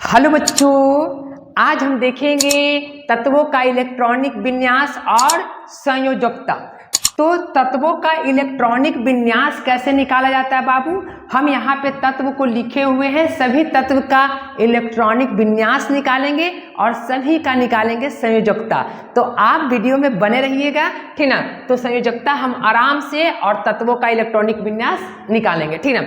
Hello बच्चों, आज हम देखेंगे तत्वों का इलेक्ट्रॉनिक विन्यास और संयोजकता। तो तत्वों का इलेक्ट्रॉनिक विन्यास कैसे निकाला जाता है बाबू? हम यहाँ पे तत्व को लिखे हुए हैं, सभी तत्व का इलेक्ट्रॉनिक विन्यास निकालेंगे और सभी का निकालेंगे संयोजकता। तो आप वीडियो में बने रहिएगा, ठीक ना। तो संयोजकता हम आराम से और तत्वों का इलेक्ट्रॉनिक विन्यास निकालेंगे, ठीक ना।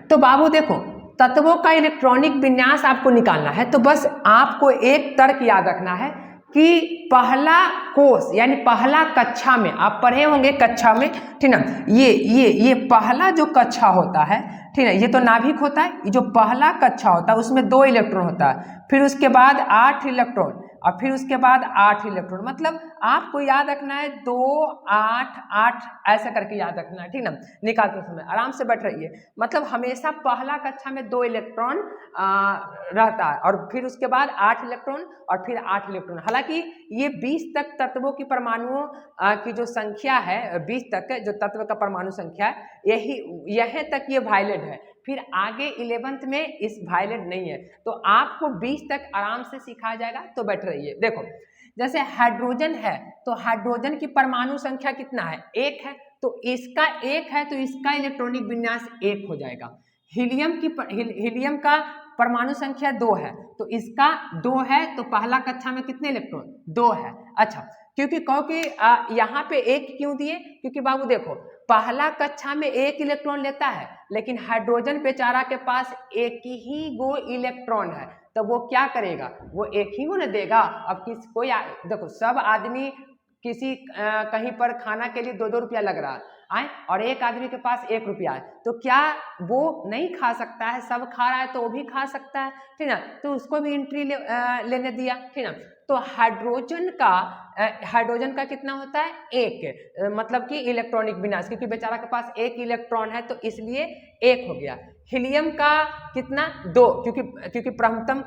तो बाबू देखो, तत्वों का इलेक्ट्रॉनिक विन्यास आपको निकालना है तो बस आपको एक तर्क याद रखना है कि पहला कोष यानी पहला कक्षा में आप पढ़े होंगे कक्षा में, ठीक ना। ये पहला जो कक्षा होता है, ठीक है, ये तो नाभिक होता है। ये जो पहला कक्षा होता है उसमें 2 इलेक्ट्रॉन होता है, फिर उसके बाद 8 इलेक्ट्रॉन और फिर उसके बाद 8 इलेक्ट्रॉन। मतलब आपको याद रखना है 2 8 8 ऐसा करके याद रखना है, ठीक ना। निकालते समय आराम से बैठ रहिए। मतलब हमेशा पहला कक्षा में 2 इलेक्ट्रॉन रहता है और फिर उसके बाद 8 इलेक्ट्रॉन और फिर 8 इलेक्ट्रॉन। हालांकि ये 20 तक तत्वों की परमाणुओं की जो संख्या है, 20 तक जो तत्व का परमाणु संख्या है, यहीं तक ये वायलेट है। फिर आगे 11th में इस वायलेट नहीं है। तो आपको 20 तक आराम से सिखाया जाएगा, तो बैठ रहिए। देखो, जैसे हाइड्रोजन है तो हाइड्रोजन की परमाणु संख्या कितना है? 1 है। तो इसका 1 है तो इसका इलेक्ट्रॉनिक विन्यास 1 हो जाएगा। हीलियम का परमाणु संख्या 2 है तो इसका 2 है। तो पहला कक्षा में कितने इलेक्ट्रॉन? 2 है। अच्छा, क्योंकि यहाँ पे 1 क्यों दिए? क्योंकि बाबू देखो, पहला कक्षा में 1 इलेक्ट्रॉन लेता है, लेकिन हाइड्रोजन बेचारा के पास 1 ही गो इलेक्ट्रॉन है। तो वो क्या करेगा? वो 1 ही गो न देगा। अब कोई देखो, सब आदमी किसी कहीं पर खाना के लिए 2-2 रुपया लग रहा है और एक आदमी के पास 1 रुपया है, तो क्या वो नहीं खा सकता है? सब खा रहा है तो वो भी खा सकता है, ठीक ना। तो उसको भी एंट्री लेने दिया, ठीक ना। तो हाइड्रोजन का कितना होता है? 1। मतलब कि इलेक्ट्रॉनिक विन्यास, क्योंकि बेचारा के पास 1 इलेक्ट्रॉन है तो इसलिए 1 हो गया। हीलियम का कितना? 2, क्योंकि प्रथम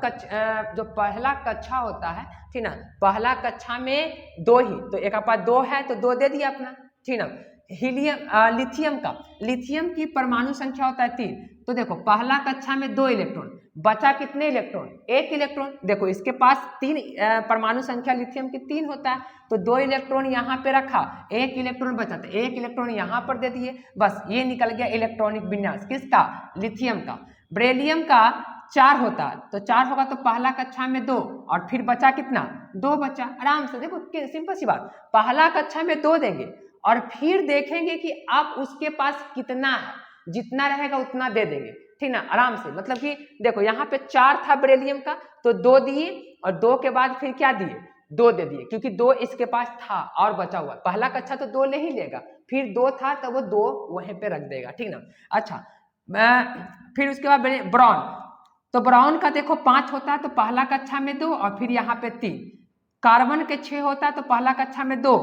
जो पहला कक्षा होता है, ठीक ना, पहला कक्षा में 2 ही, तो एक पास 2 है तो 2 दे दिया अपना, ठीक ना। लिथियम की परमाणु संख्या होता है 3। तो देखो, पहला कक्षा में 2 इलेक्ट्रॉन, बचा कितने इलेक्ट्रॉन? 1 इलेक्ट्रॉन। देखो, इसके पास 3 परमाणु संख्या लिथियम की 3 होता है, तो 2 इलेक्ट्रॉन यहाँ पे रखा, 1 इलेक्ट्रॉन बचा, तो 1 इलेक्ट्रॉन यहाँ पर दे दिए। बस ये निकल गया इलेक्ट्रॉनिक विन्यास किसका? लिथियम का। बेरिलियम का 4 होता है, तो 4 होगा तो पहला कक्षा में 2 और फिर बचा कितना? 2 बचा। आराम से देखो, सिंपल सी बात, पहला कक्षा में 2 देंगे और फिर देखेंगे कि अब उसके पास कितना है, जितना रहेगा उतना दे देंगे, ठीक ना, आराम से। मतलब कि देखो, यहाँ पे 4 था बेरिलियम का तो 2 दिए और 2 के बाद फिर क्या दिए? 2 दे दिए, क्योंकि 2 इसके पास था और बचा हुआ। पहला कक्षा तो 2 ले ही लेगा, फिर 2 था तो वो 2 वहीं पे रख देगा, ठीक ना। अच्छा, फिर उसके बाद ब्रॉन, तो ब्रॉन का देखो 5 होता है तो पहला कक्षा में 2 और फिर यहाँ पे 3। कार्बन के 6 होता है तो पहला कक्षा में 2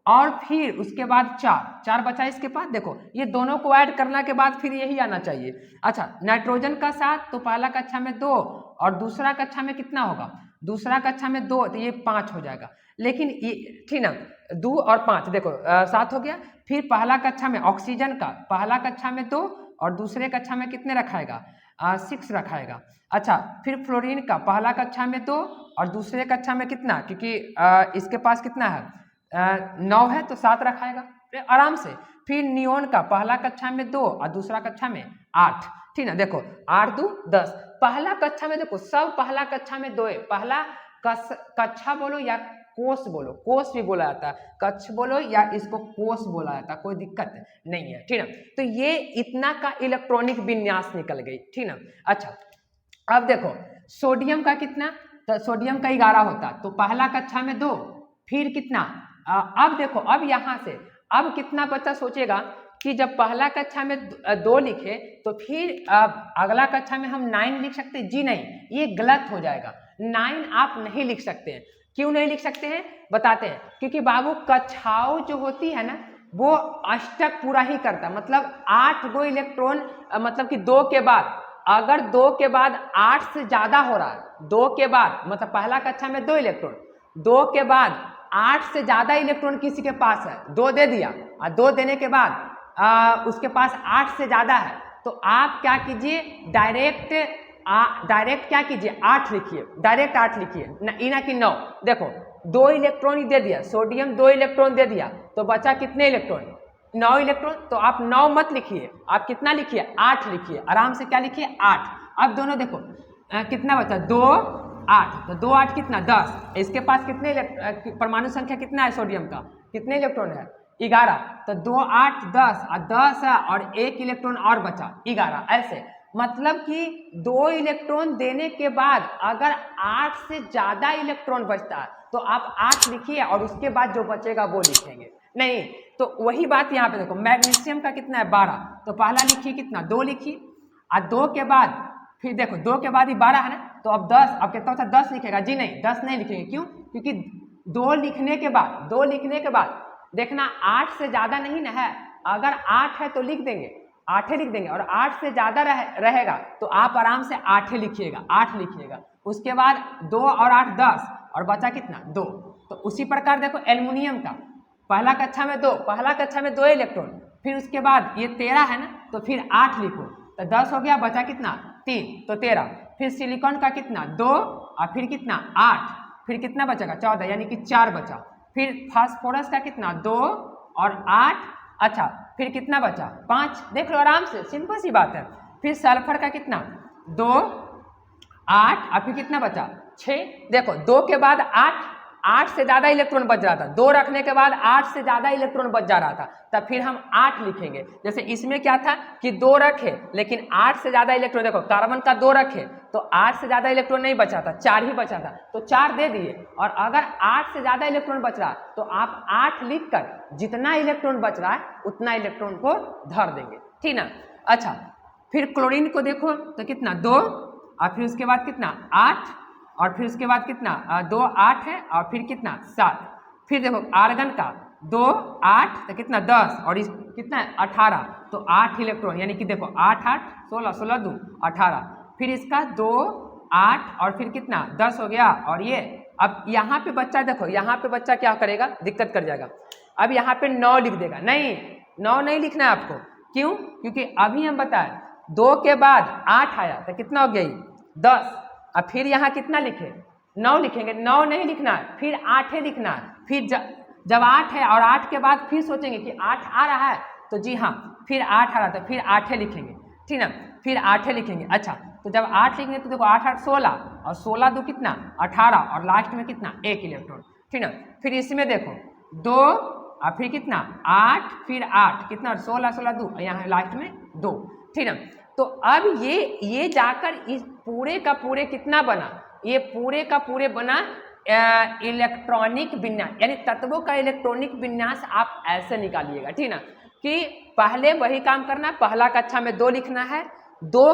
और फिर उसके बाद 4 बचा इसके पास। देखो, ये दोनों को ऐड करने के बाद फिर यही आना चाहिए। अच्छा, नाइट्रोजन का 7 तो पहला कक्षा में 2 और दूसरा कक्षा में कितना होगा? दूसरा कक्षा में 2 तो ये 5 हो जाएगा। लेकिन ये, ठीक ना, 2 और 5 देखो 7 हो गया। फिर पहला कक्षा में ऑक्सीजन का पहला कक्षा में 2 और दूसरे कक्षा में कितने रखाएगा? 6 रखाएगा। अच्छा, फिर फ्लोरीन का पहला कक्षा में 2 और दूसरे कक्षा में कितना? क्योंकि इसके पास कितना है? 9 है तो 7 रखाएगा आराम से। फिर नियोन का पहला कक्षा में 2 और दूसरा कक्षा में 8, ठीक ना। देखो, 8 2 10। पहला कक्षा में देखो, सब पहला कक्षा में 2 है। पहला कक्षा बोलो या कोष बोलो, कोष भी बोला जाता है, कक्ष बोलो या इसको कोष बोला जाता है, कोई दिक्कत नहीं है, ठीक ना। तो ये इतना का इलेक्ट्रॉनिक विन्यास निकल गई, ठीक ना। अच्छा, अब देखो सोडियम का कितना? तो सोडियम का 11 होता, तो पहला कक्षा में 2, फिर कितना? अब देखो, अब यहाँ से अब कितना बच्चा सोचेगा कि जब पहला कक्षा में 2 लिखे तो फिर अगला कक्षा में हम 9 लिख सकते हैं? जी नहीं, ये गलत हो जाएगा। 9 आप नहीं लिख सकते हैं। क्यों नहीं लिख सकते हैं? बताते हैं। क्योंकि बाबू, कक्षाओं जो होती है ना, वो अष्टक पूरा ही करता है। मतलब 8 गो इलेक्ट्रॉन, मतलब कि 2 के बाद, अगर 2 के बाद 8 से ज्यादा हो रहा है, 2 के बाद मतलब पहला कक्षा में 2 इलेक्ट्रॉन, 2 के बाद 8 से ज्यादा इलेक्ट्रॉन किसी के पास है, 2 दे दिया और 2 देने के बाद उसके पास 8 से ज्यादा है, तो आप क्या कीजिए? डायरेक्ट डायरेक्ट क्या कीजिए 8 लिखिए, डायरेक्ट 8 लिखिए, ना कि 9। देखो 2 इलेक्ट्रॉन ही दे दिया, सोडियम 2 इलेक्ट्रॉन दे दिया, तो बचा कितने इलेक्ट्रॉन? 9 इलेक्ट्रॉन। तो आप 9 मत लिखिए, आप कितना लिखिए? 8 लिखिए, आराम से क्या लिखिए? 8। अब दोनों देखो कितना बचा? 2 8, तो 2 8 कितना? 10। इसके पास कितने परमाणु संख्या कितना है सोडियम का? कितने इलेक्ट्रॉन है? 11। तो 2 8 10 और 10 है और 1 इलेक्ट्रॉन और बचा 11। ऐसे मतलब कि 2 इलेक्ट्रॉन देने के बाद अगर 8 से ज्यादा इलेक्ट्रॉन बचता है तो आप 8 लिखिए और उसके बाद जो बचेगा वो लिखेंगे। नहीं तो वही बात यहाँ पे देखो, मैग्नीशियम का कितना है? 12। तो पहला लिखिए कितना? 2 लिखिए, और 2 के बाद फिर देखो 2 के बाद ही 12 है ना, तो अब 10, अब कितना होता है? 10 लिखेगा? जी नहीं, 10 नहीं लिखेंगे। क्यों? क्योंकि 2 लिखने के बाद देखना 8 से ज्यादा नहीं ना है। अगर 8 है तो लिख देंगे, 8 लिख देंगे, और 8 से ज्यादा रहेगा तो आप आराम से 8 लिखिएगा, 8 लिखिएगा। उसके बाद 2 और 8 10, और बचा कितना? 2। तो उसी प्रकार देखो एल्युमिनियम का पहला कक्षा में 2 इलेक्ट्रॉन, फिर उसके बाद ये 13 है ना, तो फिर 8 लिखो, तो 10 हो गया, बचा कितना? 3, तो 13। फिर सिलिकॉन का कितना? 2, और फिर कितना? 8, फिर कितना बचेगा? 14, यानी कि 4 बचा। फिर फास्फोरस का कितना? 2 और 8, अच्छा फिर कितना बचा? 5। देख लो आराम से, सिंपल सी बात है। फिर सल्फर का कितना? 2 8, और फिर कितना बचा? 6। देखो 2 के बाद 8 से ज्यादा इलेक्ट्रॉन बच रहा था, 2 रखने के बाद 8 से ज्यादा इलेक्ट्रॉन बच जा रहा था, तब फिर हम 8 लिखेंगे। जैसे इसमें क्या था कि 2 रखे लेकिन 8 से ज्यादा इलेक्ट्रॉन, देखो कार्बन का 2 रखे तो 8 से ज्यादा इलेक्ट्रॉन नहीं बचा था, 4 ही बचा था, तो 4 दे दिए। और अगर 8 से ज्यादा इलेक्ट्रॉन बच रहा तो आप 8 लिख कर जितना इलेक्ट्रॉन बच रहा है उतना इलेक्ट्रॉन को धर देंगे, ठीक ना। अच्छा फिर क्लोरीन को देखो तो कितना? 2, और फिर उसके बाद कितना? 8, और फिर उसके बाद कितना? 2 8 है, और फिर कितना? 7। फिर देखो आर्गन का 2 8, तो कितना? 10, और इस कितना है? 18, तो 8 इलेक्ट्रॉन, यानी कि देखो 8 8 16 16 2 18। फिर इसका 2 8, और फिर कितना? 10 हो गया। और ये अब यहाँ पे बच्चा देखो, यहाँ पे बच्चा क्या करेगा? दिक्कत कर जाएगा। अब यहाँ पे 9 लिख देगा। नहीं 9 नहीं लिखना है आपको। क्यों? क्योंकि अभी हम बताएं 2 के बाद 8 आया तो कितना हो गया? 10। अब फिर यहाँ कितना लिखे? 9 लिखेंगे। 9 नहीं लिखना है, फिर 8 लिखना है। फिर जब 8 है और 8 के बाद फिर सोचेंगे कि 8 आ रहा है, तो जी हाँ फिर 8 आ रहा था, फिर 8 लिखेंगे, ठीक ना। फिर 8 लिखेंगे। अच्छा तो जब 8 लिखेंगे तो देखो 8 8 16, और 16 2 कितना? 18, और लास्ट में कितना? 1 इलेक्ट्रॉन, ठीक ना। फिर इसमें देखो 2, और फिर कितना? 8, फिर 8 कितना? 16 16 2, यहाँ लास्ट में 2, ठीक ना। तो अब ये जाकर इस पूरे का पूरे कितना बना? ये पूरे का पूरे बना इलेक्ट्रॉनिक विन्यास, यानी तत्वों का इलेक्ट्रॉनिक विन्यास आप ऐसे निकालिएगा, ठीक ना। कि पहले वही काम करना, पहला कक्षा में 2 लिखना है, 2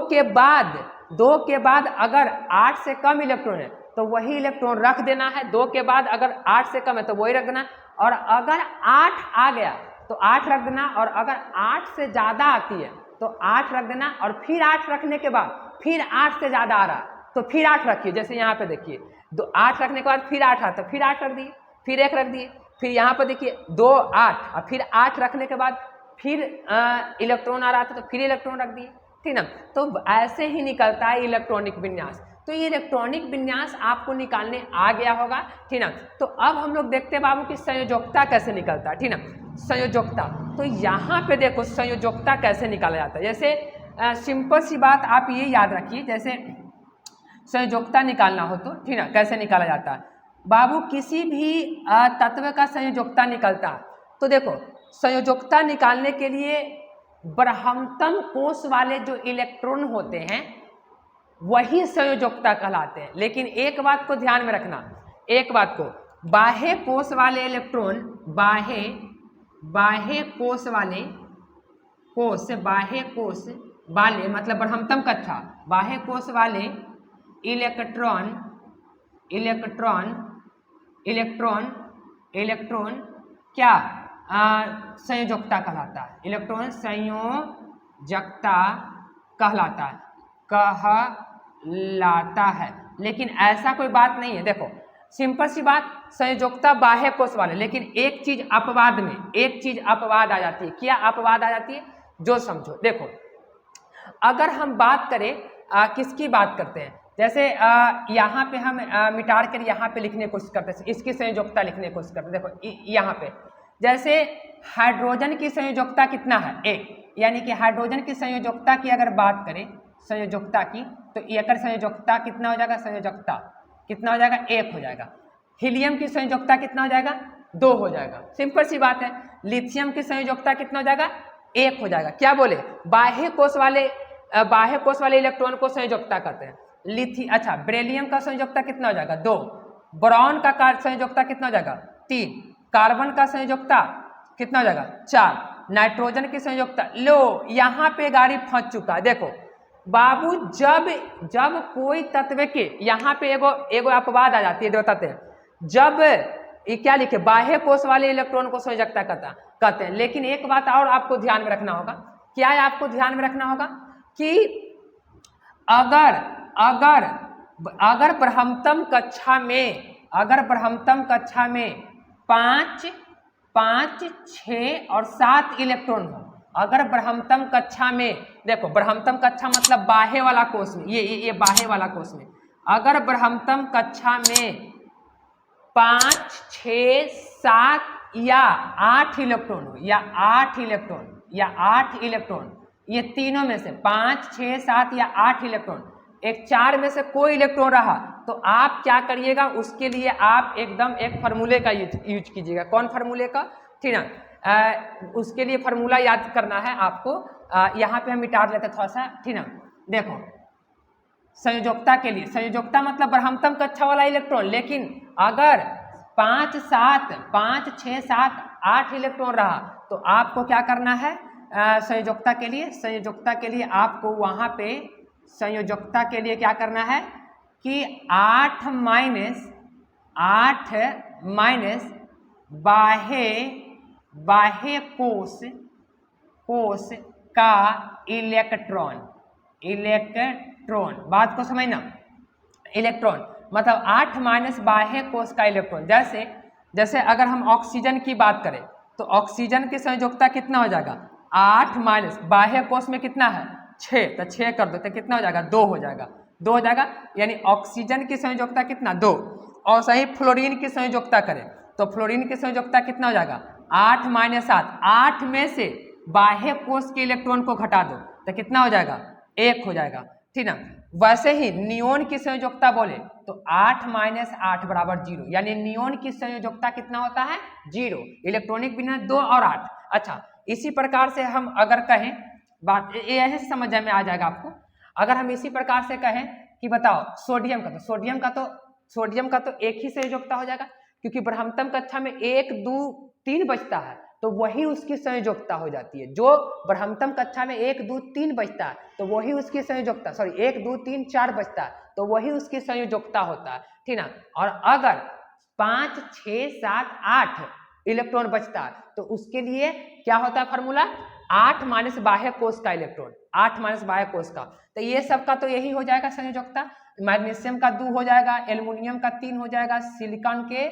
के बाद अगर 8 से कम इलेक्ट्रॉन है तो वही इलेक्ट्रॉन रख देना है, 2 के बाद अगर 8 से कम है तो वही रख देना, और अगर 8 आ गया तो 8 रख देना, और अगर 8 से ज़्यादा आती है तो 8 रख देना, और फिर 8 रखने के बाद फिर 8 से ज़्यादा आ रहा तो फिर 8 रखिए। जैसे यहाँ पे देखिए 8 रखने के बाद फिर 8 आता, फिर 8 रख दिए, फिर 1 रख दिए, फिर यहाँ पर देखिए 2 8, और फिर 8 रखने के बाद फिर इलेक्ट्रॉन आ रहा था तो फिर इलेक्ट्रॉन रख दिए, ठीक ना। तो ऐसे ही निकलता है इलेक्ट्रॉनिक विन्यास। तो ये इलेक्ट्रॉनिक विन्यास आपको निकालने आ गया होगा, ठीक ना। तो अब हम लोग देखते हैं बाबू कि संयोजकता कैसे निकलता है, ठीक ना। संयोजकता, तो यहाँ पे देखो संयोजकता कैसे निकाला जाता है। जैसे सिंपल सी बात आप ये याद रखिए, जैसे संयोजकता निकालना हो तो, ठीक ना, कैसे निकाला जाता है बाबू? किसी भी तत्व का संयोजकता निकलता है तो देखो संयोजकता निकालने के लिए ब्रह्मतम कोष वाले जो इलेक्ट्रॉन होते हैं वही संयोजकता कहलाते हैं। लेकिन एक बात को ध्यान में रखना, एक बात को, बाह्य कोष वाले इलेक्ट्रॉन, बाह्य कोष वाले मतलब ब्रह्मतम कक्षा, बाह्य कोष वाले इलेक्ट्रॉन क्या संयोजकता कहलाता है, इलेक्ट्रॉन संयोजकता कहलाता है। लेकिन ऐसा कोई बात नहीं है। देखो सिंपल सी बात, संयोजकता बाह्य कोष वाले, लेकिन एक चीज अपवाद आ जाती है। क्या अपवाद आ जाती है? जो समझो, देखो अगर हम बात करें किसकी बात करते हैं, जैसे यहाँ पे हम मिटार कर यहाँ पे लिखने की कोशिश करते हैं, इसकी संयोजकता लिखने की कोशिश करते हैं। देखो यहाँ पे जैसे हाइड्रोजन की संयोजकता कितना है, 1, यानी कि हाइड्रोजन की संयोजकता की अगर बात करें संयोजकता की, तो एक संयोजकता कितना हो जाएगा, संयोजकता कितना हो जाएगा, 1 हो जाएगा। हीलियम की संयोजकता कितना हो जाएगा, 2 हो जाएगा। सिंपल सी बात है। लिथियम की संयोजकता कितना हो जाएगा, 1 हो जाएगा। क्या बोले, बाह्य कोष वाले इलेक्ट्रॉन को संयोजकता कहते हैं। अच्छा, बेरिलियम का संयोजकता कितना हो जाएगा, 2। बोरॉन का संयोजकता कितना हो जाएगा, 3। कार्बन का संयोजकता कितना हो जाएगा, 4। नाइट्रोजन की संयोजकता, लो यहाँ पे गाड़ी फंस चुका है। देखो बाबू, जब कोई तत्व के यहाँ पे एगो अपवाद आ जाती है, दो तत्व, जब ये क्या लिखे, बाह्य कोष वाले इलेक्ट्रॉन को संयोजकता कहते हैं। लेकिन एक बात और आपको ध्यान में रखना होगा, क्या है आपको ध्यान में रखना होगा कि अगर ब्रह्मतम कक्षा में 5, 6 और 7 इलेक्ट्रॉन हो, अगर ब्रह्मतम कक्षा में, देखो ब्रह्मतम कक्षा मतलब बाह्य वाला कोष में, ये बाह्य वाला कोष में, अगर ब्रह्मतम कक्षा में 5, 6, 7 या 8 इलेक्ट्रॉन हो, या 8 इलेक्ट्रॉन, ये तीनों में से 5, 6, 7 या 8 इलेक्ट्रॉन, एक 4 में से कोई इलेक्ट्रॉन रहा, तो आप क्या करिएगा, उसके लिए आप एकदम एक फार्मूले का यूज कीजिएगा। कौन फार्मूले का, ठीक ना, उसके लिए फार्मूला याद करना है आपको। यहाँ पे हम मिटा लेते थोड़ा सा, ठीक ना। देखो संयोजकता के लिए, संयोजकता मतलब ब्रह्मतम कक्षा वाला इलेक्ट्रॉन, लेकिन अगर 5, 6, 7, 8 इलेक्ट्रॉन रहा, तो आपको क्या करना है, संयोजकता के लिए आपको वहाँ पे संयोजकता के लिए क्या करना है कि 8 माइनस बाह्य कोष का इलेक्ट्रॉन, बात को समझना, इलेक्ट्रॉन मतलब 8 माइनस बाह्य कोष का इलेक्ट्रॉन। जैसे अगर हम ऑक्सीजन की बात करें, तो ऑक्सीजन की संयोजकता कितना हो जाएगा, 8 माइनस बाह्य कोष में कितना है, 6, तो 6 कर दो तो कितना हो जाएगा, 2 हो जाएगा, यानी ऑक्सीजन की संयोजकता कितना, 2। और सही फ्लोरीन की संयोजकता करें, तो फ्लोरीन की संयोजकता कितना हो जाएगा, 8 माइनस 7, 8 में से बाह्य कोष के इलेक्ट्रॉन को घटा दो तो कितना हो जाएगा, 1 हो जाएगा, ठीक ना। वैसे ही नियोन की संयोजकता बोले तो 8 माइनस 8 बराबर 0, यानी नियोन की संयोजकता कितना होता है, 0। इलेक्ट्रॉनिक बिना 2 और 8। अच्छा, इसी प्रकार से हम अगर कहें, बात यही समझ में आ जाएगा आपको। अगर हम इसी प्रकार से कहें कि बताओ सोडियम का तो एक ही संयोजकता हो जाएगा, क्योंकि ब्रह्मतम कक्षा में 1, 2, 3 बचता है, तो वही उसकी संयोजकता हो जाती है। जो ब्रह्मतम कक्षा में 1, 2, 3 बचता है, तो वही उसकी संयोजकता, 1, 2, 3, 4 बचता है, तो वही उसकी संयोजकता होता है, ठीक ना। और अगर 5, 6, 7, 8 इलेक्ट्रॉन बचता है, तो उसके लिए क्या होता है फार्मूला, 8 माइनस बाह्य कोष का इलेक्ट्रॉन, 8 माइनस बाह्य कोष का, तो ये सब का तो यही हो जाएगा संयोजकता। मैग्नीशियम का 2 हो जाएगा, एल्युमिनियम का 3 हो जाएगा, सिलिकॉन के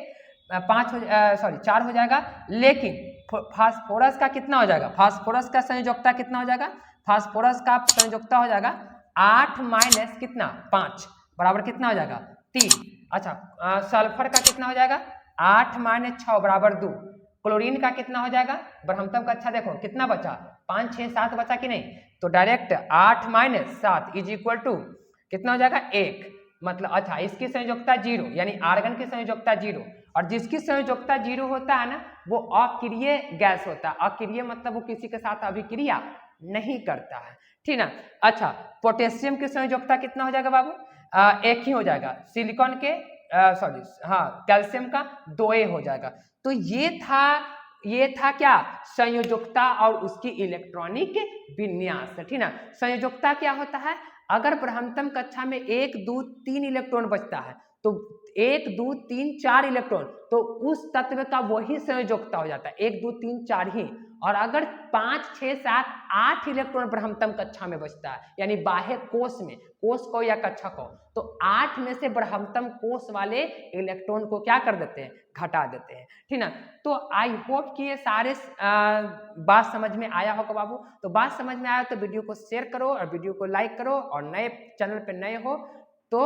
4 हो जाएगा। लेकिन फास्फोरस का कितना हो जाएगा, फास्फोरस का संयोजकता कितना हो जाएगा, फास्फोरस का संयोजकता हो जाएगा 8 माइनस कितना, 5 बराबर कितना हो जाएगा, 3। अच्छा, सल्फर का कितना हो जाएगा, 8 माइनस 6 बराबर 2। क्लोरीन का कितना हो जाएगा, ब्रह्मतम का, अच्छा देखो कितना बचा, 5, 6, 7 बचा कि नहीं, तो direct 8 minus 7 is equal to कितना हो जाएगा, 1। मतलब अच्छा, इसकी संयोजकता 0, यानी आर्गन की संयोजकता 0, और जिसकी संयोजकता 0 होता है ना, वो अक्रिय गैस होता है। अक्रिय मतलब वो किसी के साथ अभिक्रिया नहीं करता है, ठीक ना। अच्छा, पोटेशियम की संयोजकता कितना हो जाएगा बाबू, 1 ही हो जाएगा। सिलिकॉन के कैल्शियम का 2 हो जाएगा। तो ये था क्या, संयोजकता और उसकी इलेक्ट्रॉनिक विन्यास, ठीक ना। संयोजकता क्या होता है, अगर ब्रह्मतम कक्षा में 1, 2, 3 इलेक्ट्रॉन बचता है, तो 1, 2, 3, 4 इलेक्ट्रॉन, तो उस तत्व का वही संयोजकता हो जाता है, 1, 2, 3, 4 ही। और अगर 5, 6, 7, 8 इलेक्ट्रॉन ब्रह्मतम कक्षा में बचता है, यानी बाह्य कोश में, कोश को या कक्षा को, तो 8 में से ब्रह्मतम कोश वाले इलेक्ट्रॉन को क्या कर देते हैं, घटा देते हैं, ठीक ना। तो आई होप कि ये सारे बात समझ में आया होगा बाबू। तो बात समझ में आया तो वीडियो को शेयर करो और वीडियो को लाइक करो, और नए चैनल पे नए हो तो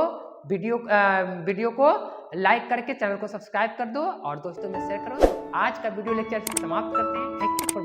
वीडियो को लाइक करके चैनल को सब्सक्राइब कर दो और दोस्तों में शेयर करो। आज का वीडियो लेक्चर समाप्त करते हैं। Thank you for